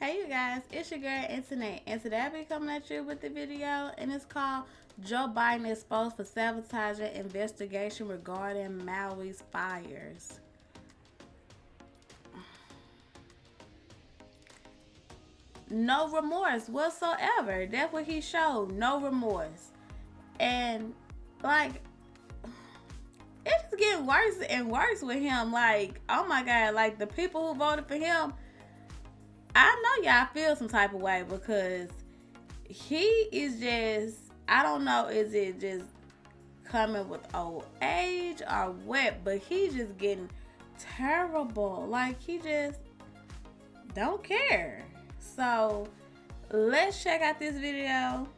Hey you guys, it's your girl Internet, and today I'll be coming at you with the video, and it's called Joe Biden exposed for sabotaging investigation regarding Maui's fires. No remorse whatsoever. That's what he showed. No remorse. And like it's just getting worse and worse with him. Like, oh my god, like the people who voted for him, I know y'all feel some type of way because he is just, I don't know, is it just coming with old age or what, but he's just getting terrible. Like, he just don't care. So let's check out this video.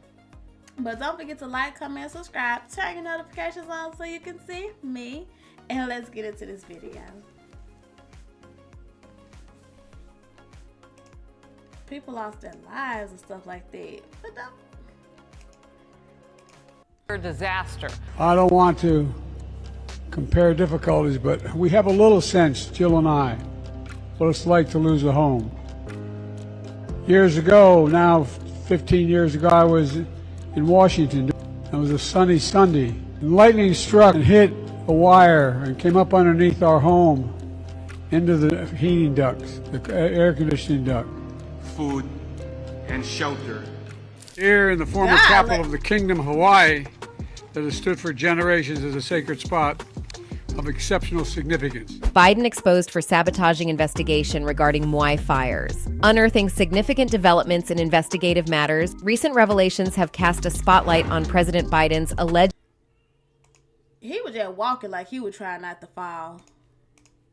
But don't forget to like, comment, subscribe, turn your notifications on so you can see me. And let's get into this video. People lost their lives and stuff like that. But don't. Disaster. I don't want to compare difficulties, but we have a little sense, Jill and I, what it's like to lose a home. Years ago, now 15 years ago, I was in Washington. It was a sunny Sunday. And lightning struck and hit a wire and came up underneath our home into the heating ducts, the air conditioning duct. Food and shelter. Here in the former capital of the kingdom, Hawaii, that has stood for generations as a sacred spot of exceptional significance. Biden exposed for sabotaging investigation regarding Muai fires. Unearthing significant developments in investigative matters, recent revelations have cast a spotlight on President Biden's alleged He was just walking like he would try not to fall.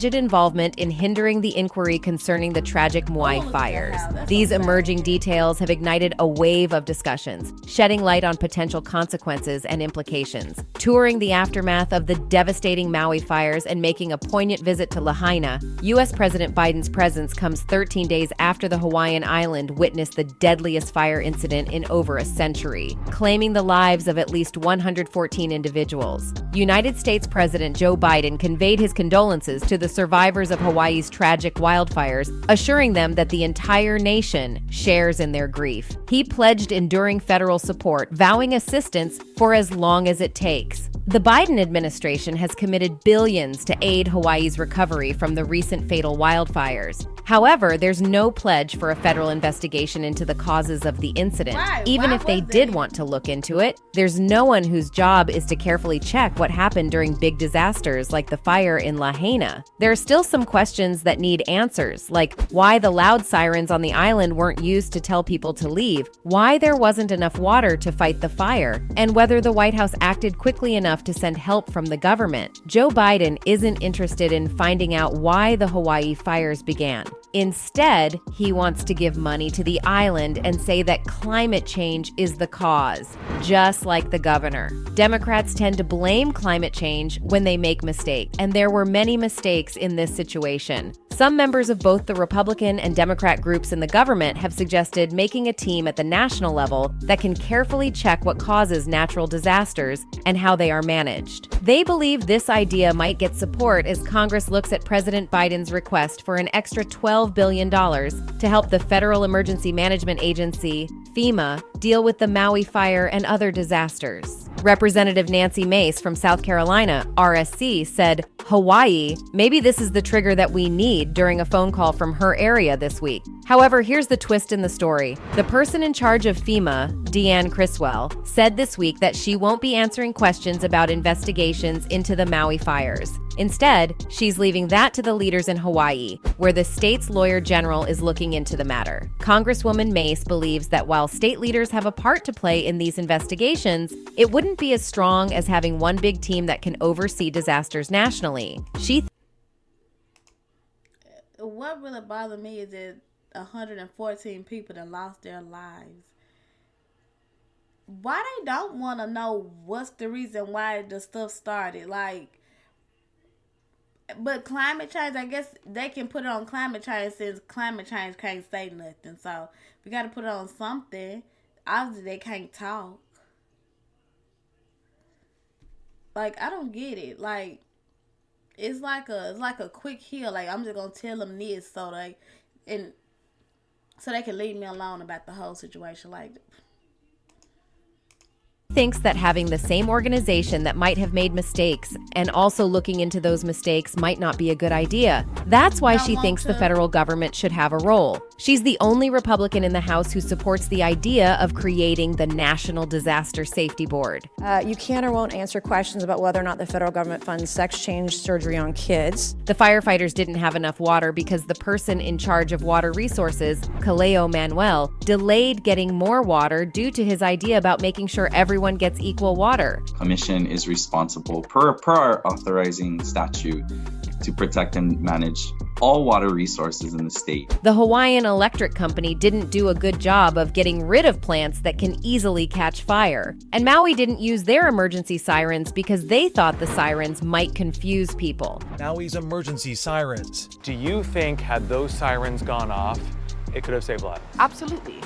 involvement in hindering the inquiry concerning the tragic Muai fires. These emerging details have ignited a wave of discussions, shedding light on potential consequences and implications. Touring the aftermath of the devastating Maui fires and making a poignant visit to Lahaina, U.S. President Biden's presence comes 13 days after the Hawaiian island witnessed the deadliest fire incident in over a century, claiming the lives of at least 114 individuals. United States President Joe Biden conveyed his condolences to the survivors of Hawaii's tragic wildfires, assuring them that the entire nation shares in their grief. He pledged enduring federal support, vowing assistance for as long as it takes. The Biden administration has committed billions to aid Hawaii's recovery from the recent fatal wildfires. However, there's no pledge for a federal investigation into the causes of the incident. Even if they did want to look into it, there's no one whose job is to carefully check what happened during big disasters like the fire in Lahaina. There are still some questions that need answers, like why the loud sirens on the island weren't used to tell people to leave, why there wasn't enough water to fight the fire, and whether the White House acted quickly enough to send help from the government. Joe Biden isn't interested in finding out why the Hawaii fires began. Instead, he wants to give money to the island and say that climate change is the cause, just like the governor. Democrats tend to blame climate change when they make mistakes, and there were many mistakes in this situation. Some members of both the Republican and Democrat groups in the government have suggested making a team at the national level that can carefully check what causes natural disasters and how they are managed. They believe this idea might get support as Congress looks at President Biden's request for an extra $12 billion to help the Federal Emergency Management Agency, FEMA, deal with the Maui fire and other disasters. Representative Nancy Mace from South Carolina, RSC, said, Hawaii, maybe this is the trigger that we need during a phone call from her area this week. However, here's the twist in the story. The person in charge of FEMA, Deanne Criswell, said this week that she won't be answering questions about investigations into the Maui fires. Instead, she's leaving that to the leaders in Hawaii, where the state's lawyer general is looking into the matter. Congresswoman Mace believes that while state leaders have a part to play in these investigations, it wouldn't be as strong as having one big team that can oversee disasters nationally. What really bothered me is that 114 people that lost their lives. Why they don't want to know what's the reason why the stuff started? Like, but climate change, I guess they can put it on climate change since climate change can't say nothing. So we got to put it on something. Obviously, they can't talk. Like, I don't get it. Like, it's like a quick heal. Like, I'm just gonna tell them this so so they can leave me alone about the whole situation. Like, Thinks that having the same organization that might have made mistakes and also looking into those mistakes might not be a good idea. That's why she thinks the federal government should have a role. She's the only Republican in the House who supports the idea of creating the National Disaster Safety Board. You can or won't answer questions about whether or not the federal government funds sex change surgery on kids. The firefighters didn't have enough water because the person in charge of water resources, Kaleo Manuel, delayed getting more water due to his idea about making sure everyone gets equal water. Commission is responsible per our authorizing statute to protect and manage all water resources in the state. The Hawaiian Electric Company didn't do a good job of getting rid of plants that can easily catch fire. And Maui didn't use their emergency sirens because they thought the sirens might confuse people. Maui's emergency sirens. Do you think had those sirens gone off, it could have saved lives? Absolutely.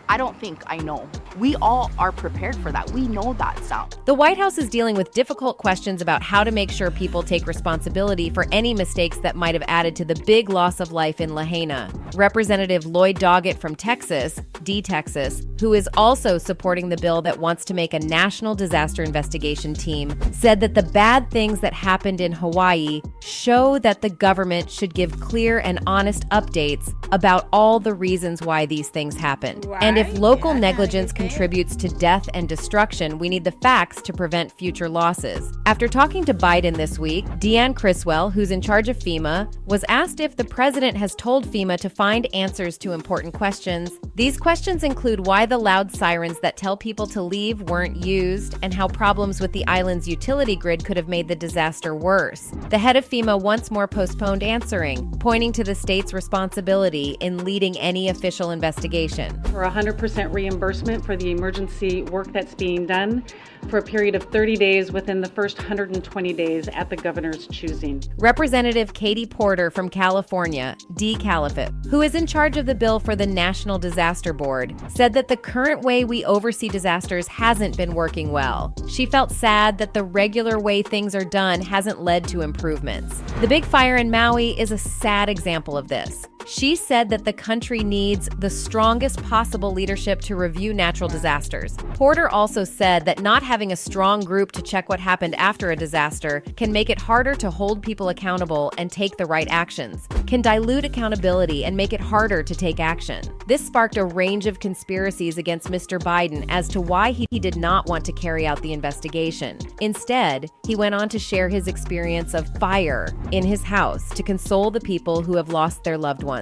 I don't think, I know. We all are prepared for that. We know that sound. The White House is dealing with difficult questions about how to make sure people take responsibility for any mistakes that might have added to the big loss of life in Lahaina. Representative Lloyd Doggett from Texas, Texas, who is also supporting the bill that wants to make a national disaster investigation team, said that the bad things that happened in Hawaii show that the government should give clear and honest updates about all the reasons why these things happened. Right. And if local negligence contributes to death and destruction, we need the facts to prevent future losses. After talking to Biden this week, Deanne Criswell, who's in charge of FEMA, was asked if the president has told FEMA to find answers to important questions. These questions include why the loud sirens that tell people to leave weren't used and how problems with the island's utility grid could have made the disaster worse. The head of FEMA once more postponed answering, pointing to the state's responsibility in leading any official investigation. For 100% reimbursement for the emergency work that's being done for a period of 30 days within the first 120 days at the governor's choosing. Representative Katie Porter from California, Caliphate, who is in charge of the bill for the National Disaster Board, said that the current way we oversee disasters hasn't been working well. She felt sad that the regular way things are done hasn't led to improvements. The big fire in Maui is a sad example of this. She said that the country needs the strongest possible leadership to review natural disasters. Porter also said that not having a strong group to check what happened after a disaster can make it harder to hold people accountable and take the right actions, can dilute accountability and make it harder to take action. This sparked a range of conspiracies against Mr. Biden as to why he did not want to carry out the investigation. Instead, he went on to share his experience of fire in his house to console the people who have lost their loved ones.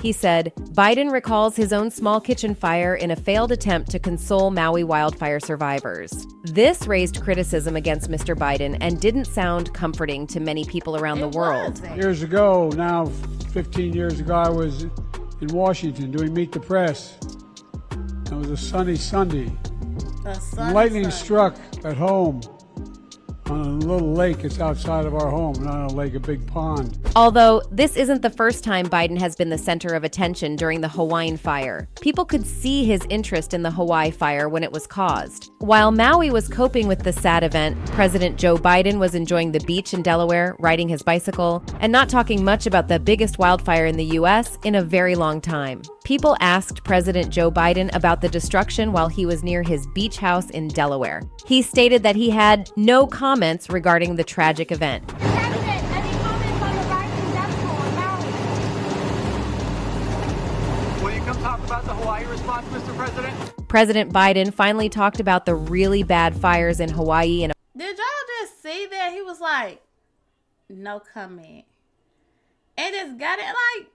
He said, Biden recalls his own small kitchen fire in a failed attempt to console Maui wildfire survivors. This raised criticism against Mr. Biden and didn't sound comforting to many people around the world. Years ago, now 15 years ago, I was in Washington doing Meet the Press. It was a sunny Sunday. Lightning struck at home on a little lake. It's outside of our home, not a lake, a big pond. Although this isn't the first time Biden has been the center of attention during the Hawaiian fire. People could see his interest in the Hawaii fire when it was caused. While Maui was coping with the sad event, President Joe Biden was enjoying the beach in Delaware, riding his bicycle, and not talking much about the biggest wildfire in the U.S. in a very long time. People asked President Joe Biden about the destruction while he was near his beach house in Delaware. He stated that he had no comments regarding the tragic event. Will you come talk about the Hawaii response, Mr. President? President Biden finally talked about the really bad fires in Hawaii. Did y'all just see that? He was like, no comment. And just got it like,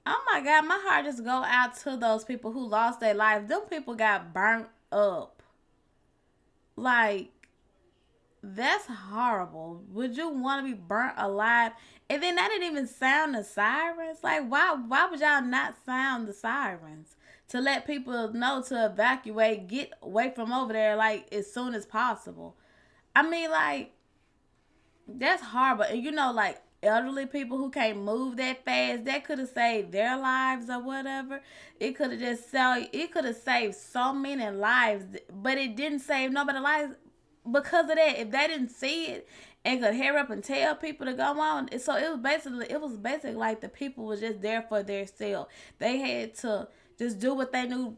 oh my God, my heart just go out to those people who lost their lives. Them people got burnt up. Like, that's horrible. Would you want to be burnt alive? And then that didn't even sound the sirens. Like, why would y'all not sound the sirens? To let people know to evacuate, get away from over there, like, as soon as possible. I mean, like, that's horrible. And you know, like, elderly people who can't move that fast, that could have saved their lives or whatever. It could have saved so many lives, but it didn't save nobody's lives because of that. If they didn't see it and could hurry up and tell people to go on. So it was basically like the people was just there for their self. They had to just do what they knew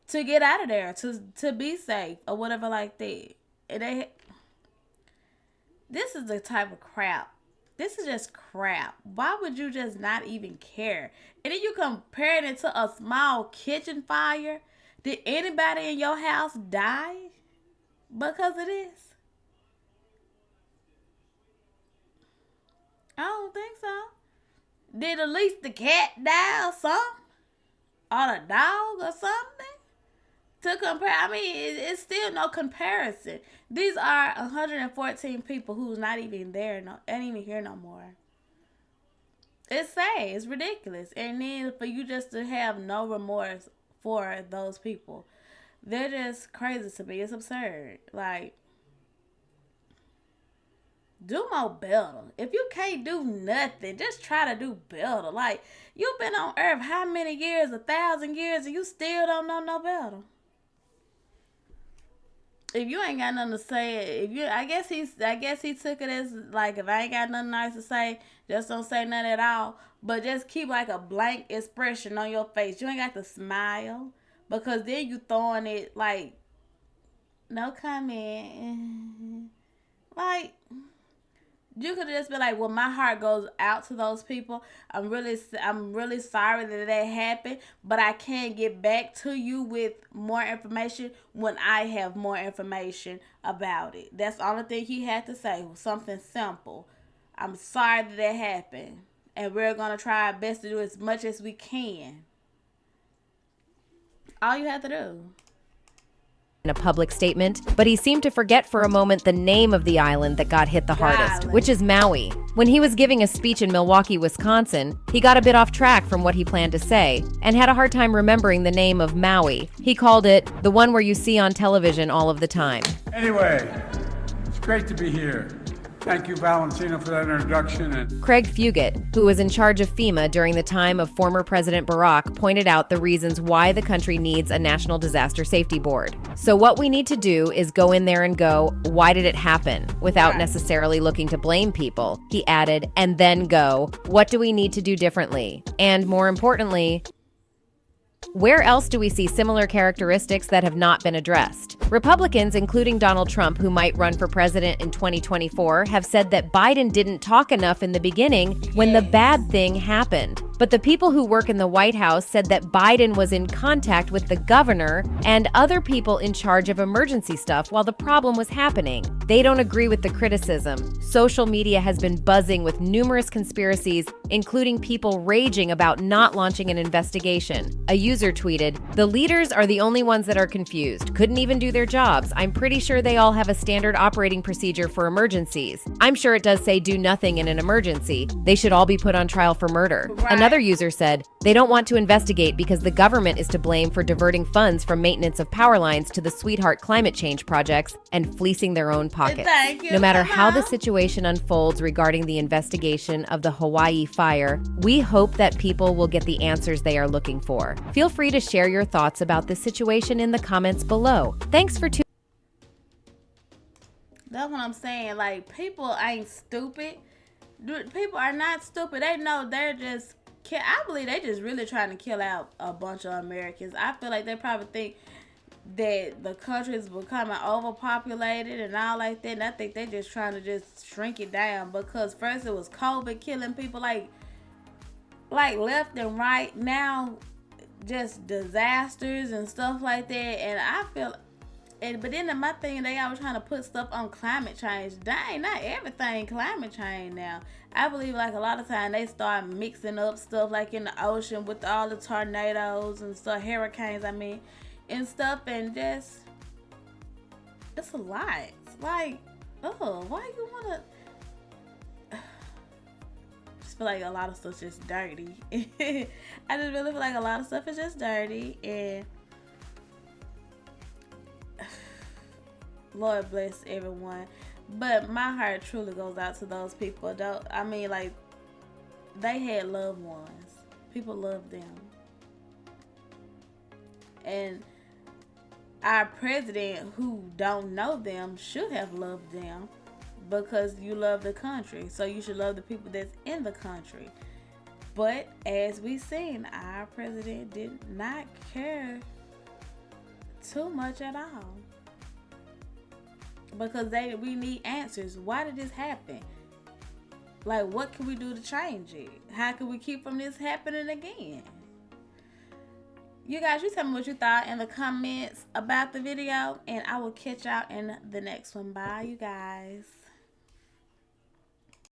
to get out of there, to be safe or whatever like that. And this is the type of crap. This is just crap. Why would you just not even care? And then you compare it to a small kitchen fire. Did anybody in your house die because of this? I don't think so. Did at least the cat die or something? Or the dog or something? To compare, I mean, it's still no comparison. These are 114 people who's not even there, ain't even here no more. It's sad. It's ridiculous. And then for you just to have no remorse for those people, they're just crazy to me. It's absurd. Like, do more better. If you can't do nothing, just try to do better. Like, you've been on earth how many years? 1,000 years, and you still don't know no better. If you ain't got nothing to say, I guess he took it as like, if I ain't got nothing nice to say, just don't say nothing at all. But just keep like a blank expression on your face. You ain't got to smile, because then you throwing it like, no comment. Like, you could just be like, well, my heart goes out to those people. I'm really sorry that happened, but I can't get back to you with more information when I have more information about it. That's the only thing he had to say, was something simple. I'm sorry that happened, and we're going to try our best to do as much as we can. All you have to do. In a public statement, but he seemed to forget for a moment the name of the island that got hit the hardest, which is Maui. When he was giving a speech in Milwaukee, Wisconsin, he got a bit off track from what he planned to say and had a hard time remembering the name of Maui. He called it the one where you see on television all of the time. Anyway, it's great to be here. Thank you, Valentino, for that introduction. And Craig Fugit, who was in charge of FEMA during the time of former President Barack, pointed out the reasons why the country needs a National Disaster Safety Board. So what we need to do is go in there and go, why did it happen? Without necessarily looking to blame people. He added, and then go, what do we need to do differently? And more importantly, where else do we see similar characteristics that have not been addressed? Republicans, including Donald Trump, who might run for president in 2024, have said that Biden didn't talk enough in the beginning when the bad thing happened. But the people who work in the White House said that Biden was in contact with the governor and other people in charge of emergency stuff while the problem was happening. They don't agree with the criticism. Social media has been buzzing with numerous conspiracies, including people raging about not launching an investigation. A user tweeted, "The leaders are the only ones that are confused. Couldn't even do their jobs. I'm pretty sure they all have a standard operating procedure for emergencies. I'm sure it does say do nothing in an emergency. They should all be put on trial for murder." Another user said, "They don't want to investigate because the government is to blame for diverting funds from maintenance of power lines to the Sweetheart climate change projects and fleecing their own pockets." No matter how the situation unfolds regarding the investigation of the Hawaii fire, we hope that people will get the answers they are looking for. Feel free to share your thoughts about this situation in the comments below. Thanks for tuning. That's what I'm saying. Like, people ain't stupid. People are not stupid. They know they're just... I believe they just really trying to kill out a bunch of Americans. I feel like they probably think that the country is becoming overpopulated and all like that. And I think they just trying to just shrink it down, because first it was COVID killing people like left and right. Now just disasters and stuff like that. And I feel... But then my thing, they always trying to put stuff on climate change. Dang, not everything climate change now. I believe like a lot of times they start mixing up stuff like in the ocean with all the tornadoes and stuff, hurricanes, and stuff, and just, it's a lot. It's like, oh, why you wanna... Just feel like a lot of stuff's just dirty. I just really feel like a lot of stuff is just dirty, and Lord bless everyone. But my heart truly goes out to those people. Like, they had loved ones. People loved them. And our president, who don't know them, should have loved them. because you love the country. So you should love the people that's in the country. But as we seen, our president did not care too much at all. Because we need answers. Why did this happen? Like, what can we do to change it? How can we keep from this happening again? You guys, you tell me what you thought in the comments about the video, and I will catch y'all in the next one. Bye, you guys.